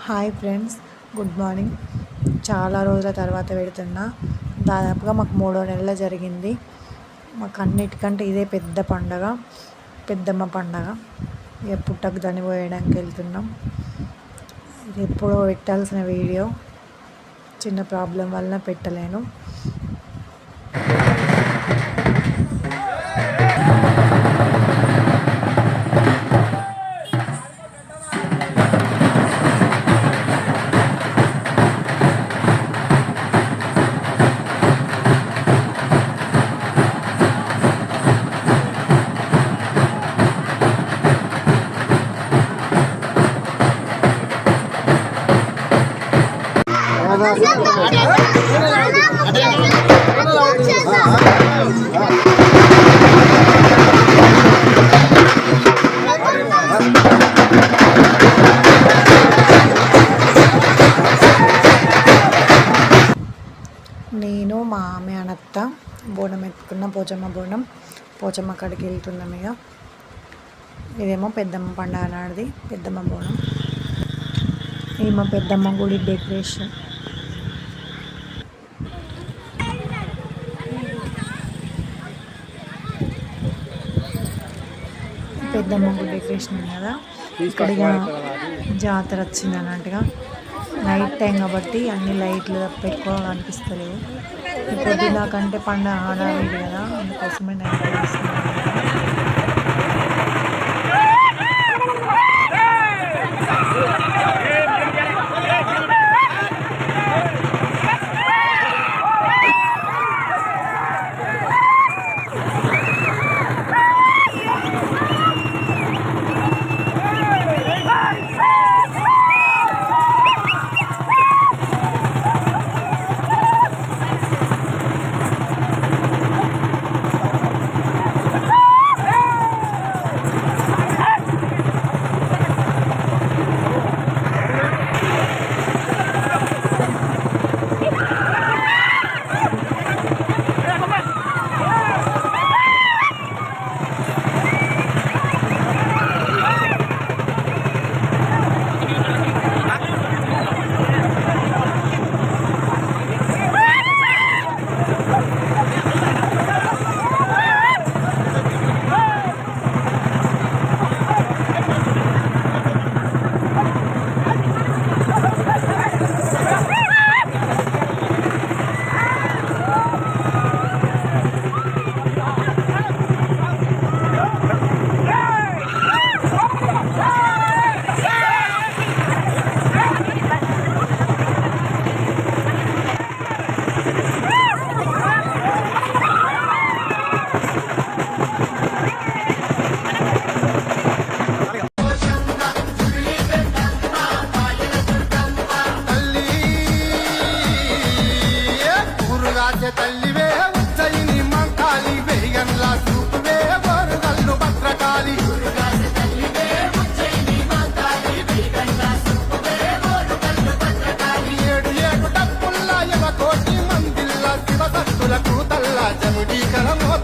Hi friends, good morning. చాలా రోజుల తర్వాత పెడుతున్నా. దాదాపుగా మాకు 3వ నెలలో జరిగింది. మాకు అన్నిటికంటే ఇదే పెద్ద పండగ, పెద్దమ్మ పండగ. ఇక పుట్టకు దాన్ని పోయడానికి వెళ్తున్నాం. ఇది ఎప్పుడో పెట్టాల్సిన వీడియో, చిన్న ప్రాబ్లం వల్ల పెట్టలేను. నేను మా ఆమె అనత్త బోనం ఎత్తుకున్న పోచమ్మ బోనం. పోచమ్మ కాడికి వెళ్తున్నాం. ఇక ఇదేమో పెద్దమ్మ పండుగ నాడిది పెద్దమ్మ బోనం. ఇది మా పెద్దమ్మ గుడి డెకరేషన్. పెద్దమ్మ గుడి డెకరేషన్ కదా. ఇక్కడ జాతర వచ్చింది అన్నట్టుగా. నైట్ టైం కాబట్టి అన్ని లైట్లు తప్ప ఎక్కువ కనిపిస్తలేవు. ఇప్పుడు నాకంటే పండుగ హడావిడి కదా, అందుకోసమే నైట్ వేస్తున్నాను. తల్లివే ఉజ్జయిని మంకాలి వేగంలా చూపువే వరదల్లు భద్రకాళి ఏడు ఏడు డప్పుల్లా ఎవ కోటి మందిల్లా శివ సత్తుల కూతల్లా జముడీకరమో